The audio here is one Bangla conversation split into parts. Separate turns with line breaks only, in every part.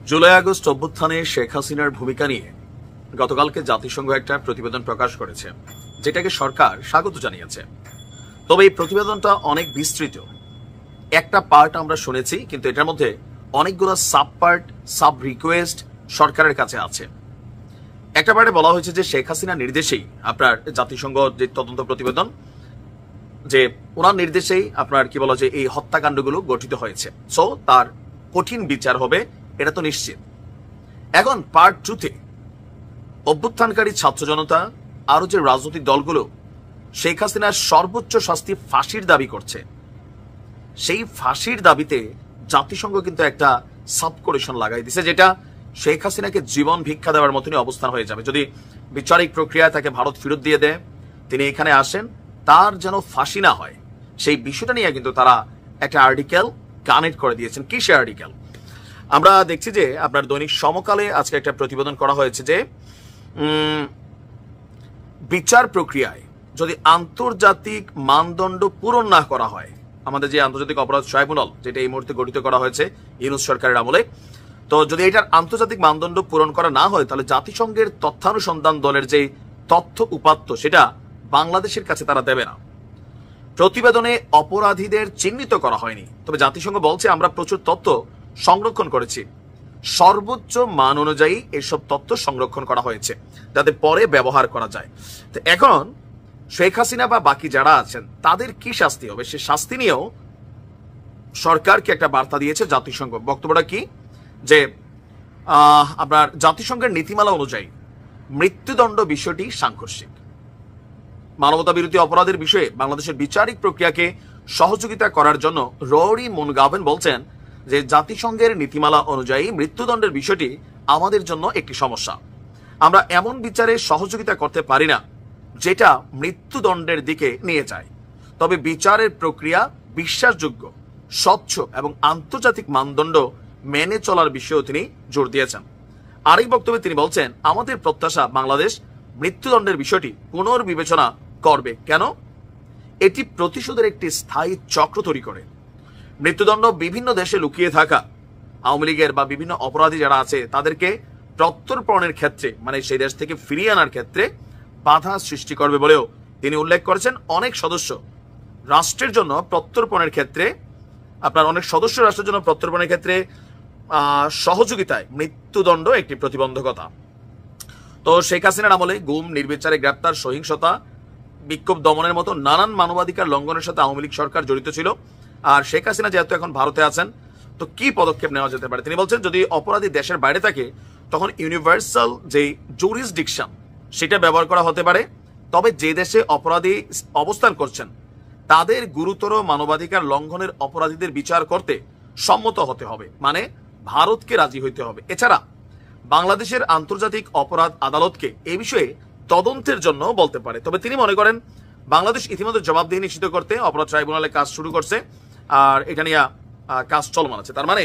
জুলাই আগস্ট অভ্যুত্থানে শেখ হাসিনার ভূমিকা নিয়ে গতকালকে জাতিসংঘ একটা প্রতিবেদন প্রকাশ করেছে, যেটাকে সরকার স্বাগত জানিয়েছে। তবে এই প্রতিবেদনটা অনেক বিস্তৃত। একটা পার্ট আমরা শুনেছি, কিন্তু এটার মধ্যে অনেকগুলো সাব পার্ট, সাব রিকোয়েস্ট সরকারের কাছে আছে। একটা পার্টে বলা হয়েছে যে শেখ হাসিনার নির্দেশেই আপনার জাতিসংঘ যে তদন্ত প্রতিবেদন, যে ওনার নির্দেশেই আপনার কি বলা, যে এই হত্যাকাণ্ডগুলো গঠিত হয়েছে, সো তার কঠিন বিচার হবে, এটা তো নিশ্চিত। এখন পার্ট 2-তে অভ্যুত্থানকারী ছাত্র জনতা আরো যে রাজনৈতিক দলগুলো শেখ হাসিনার সর্বোচ্চ শাস্তি ফাঁসির দাবি করছে, সেই ফাঁসির দাবিতে জাতিসংঘ কিন্তু একটা সাবকমিশন লাগাই দিছে, যেটা শেখ হাসিনাকে জীবন ভিক্ষা দেওয়ার মতনই অবস্থান হয়ে যাবে। যদি বিচারিক প্রক্রিয়ায় তাকে ভারত ফেরত দিয়ে দেয়, তিনি এখানে আসেন, তার যেন ফাঁসি না হয়, সেই বিষয়টা নিয়ে কিন্তু তারা একটা আর্টিকেল কানেক্ট করে দিয়েছেন। কি সে আর্টিকেল? আমরা দেখছি যে আপনার দৈনিক সমকালে আজকে একটা প্রতিবেদন করা হয়েছে যে বিচার প্রক্রিয়ায় যদি আন্তর্জাতিক মানদণ্ড পূরণ না করা হয়, আমাদের যে আন্তর্জাতিক অপরাধ ট্রাইব্যুনাল, যেটা এই মুহূর্তে গঠিত করা হয়েছে ইউনূস সরকারের আমলে, তো যদি এটার আন্তর্জাতিক মানদণ্ড পূরণ করা না হয়, তাহলে জাতিসংঘের তথ্যানুসন্ধান দলের যে তথ্য উপাত্ত, সেটা বাংলাদেশের কাছে তারা দেবে না। প্রতিবেদনে অপরাধীদের চিহ্নিত করা হয়নি, তবে জাতিসংঘ বলছে আমরা প্রচুর তথ্য সংরক্ষণ করেছি, সর্বোচ্চ মান অনুযায়ী এসব তথ্য সংরক্ষণ করা হয়েছে যাতে পরে ব্যবহার করা যায়। তো এখন শেখ হাসিনা বা বাকি যারা আছেন তাদের কি শাস্তি হবে, সে শাস্তি নিয়েও সরকারকে একটা বার্তা দিয়েছে জাতিসংঘ। বক্তব্যটা কি? যে আপনার জাতিসংঘের নীতিমালা অনুযায়ী মৃত্যুদণ্ড বিষয়টি সাংঘর্ষিক। মানবতা বিরোধী অপরাধের বিষয়ে বাংলাদেশের বিচারিক প্রক্রিয়াকে সহযোগিতা করার জন্য রৌরি মুনগাভেন বলছেন যে জাতিসংঘের নীতিমালা অনুযায়ী মৃত্যুদণ্ডের বিষয়টি আমাদের জন্য একটি সমস্যা। আমরা এমন বিচারে সহযোগিতা করতে পারি না যেটা মৃত্যুদণ্ডের দিকে নিয়ে যায়, তবে বিচারের প্রক্রিয়া বিশ্বাসযোগ্য, স্বচ্ছ এবং আন্তর্জাতিক মানদণ্ড মেনে চলার বিষয়েও তিনি জোর দিয়েছেন। আরেক বক্তব্যে তিনি বলছেন, আমাদের প্রত্যাশা বাংলাদেশ মৃত্যুদণ্ডের বিষয়টি পুনর্বিবেচনা করবে। কেন? এটি প্রতিশোধের একটি স্থায়ী চক্র তৈরি করে। মৃত্যুদণ্ড বিভিন্ন দেশে লুকিয়ে থাকা আওয়ামী লীগের বা বিভিন্ন অপরাধী যারা আছে তাদেরকে প্রত্যর্পণের ক্ষেত্রে, মানে সেই দেশ থেকে ফিরিয়ে আনার ক্ষেত্রে বাধা সৃষ্টি করবে বলেও তিনি উল্লেখ করেছেন। অনেক সদস্য রাষ্ট্রের জন্য প্রত্যর্পণের ক্ষেত্রে, আপনার অনেক সদস্য রাষ্ট্রের জন্য প্রত্যর্পণের ক্ষেত্রে সহযোগিতায় মৃত্যুদণ্ড একটি প্রতিবন্ধকতা। তো শেখ হাসিনার আমলে গুম, নির্বিচারে গ্রেপ্তার, সহিংসতা, বিক্ষোভ দমনের মতো নানান মানবাধিকার লঙ্ঘনের সাথে আওয়ামী লীগ সরকার জড়িত ছিল। আর শেখ হাসিনা যেহেতু এখন ভারতে আছেন, তো কি পদক্ষেপ নেওয়া যেতে পারে? তিনি বলছেন, যদি অপরাধী দেশের বাইরে থাকে তখন ইউনিভার্সাল যে জুরিসডিকশন সেটা ব্যবহার করা হতে পারে, তবে যে দেশে অপরাধী অবস্থান করছেন তাদের গুরুতর মানবাধিকার লঙ্ঘনের অপরাধীদের বিচার করতে সম্মত হতে হবে, মানে ভারতকে রাজি হইতে হবে। এছাড়া বাংলাদেশের আন্তর্জাতিক অপরাধ আদালতকে এই বিষয়ে তদন্তের জন্য বলতে পারে। তবে তিনি মনে করেন বাংলাদেশ ইতিমধ্যে জবাবদিহি নিশ্চিত করতে অপরাধ ট্রাইব্যুনালে কাজ শুরু করছে, আর এটা নিয়ে কাজ চলমান আছে। তার মানে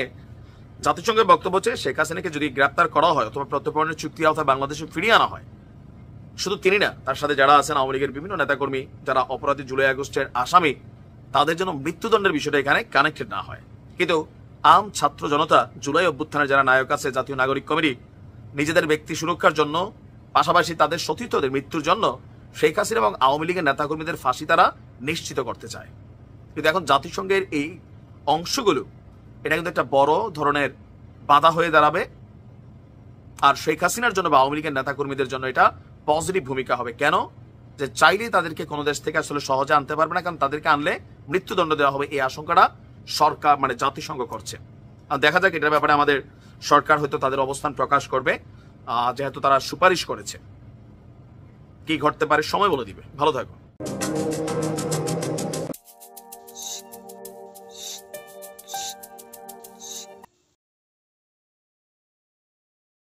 জাতিসংঘের বক্তব্য হচ্ছে, শেখ হাসিনাকে যদি গ্রেপ্তার করা হয় অথবা প্রত্যর্পণের চুক্তির আওতায় বাংলাদেশে ফিরিয়ে আনা হয়, শুধু তিনি না, তার সাথে যারা আছেন আওয়ামী লীগের বিভিন্ন নেতাকর্মী যারা অপরাধী জুলাই আগস্টের আসামি, তাদের জন্য মৃত্যুদণ্ডের বিষয়টা এখানে কানেক্টেড না হয়। কিন্তু আম ছাত্র জনতা, জুলাই অভ্যুত্থানের যারা নায়ক আছে, জাতীয় নাগরিক কমিটি, নিজেদের ব্যক্তি সুরক্ষার জন্য, পাশাপাশি তাদের সতীর্থদের মৃত্যুর জন্য শেখ হাসিনা এবং আওয়ামী লীগের নেতাকর্মীদের ফাঁসি তারা নিশ্চিত করতে চায়। কিন্তু এখন জাতিসংঘের এই অংশগুলো, এটা কিন্তু একটা বড় ধরনের বাধা হয়ে দাঁড়াবে। আর শেখ হাসিনার জন্য বা আওয়ামী লীগের নেতাকর্মীদের জন্য এটা পজিটিভ ভূমিকা হবে। কেন? যে চাইলেই তাদেরকে কোনো দেশ থেকে আসলে সহজে আনতে পারবে না, কারণ তাদেরকে আনলে মৃত্যুদণ্ড দেওয়া হবে, এই আশঙ্কাটা সরকার মানে জাতিসংঘ করছে। আর দেখা যাক এটার ব্যাপারে আমাদের সরকার হয়তো তাদের অবস্থান প্রকাশ করবে, যেহেতু তারা সুপারিশ করেছে। কি ঘটতে পারে সময় বলে দিবে। ভালো থাকো।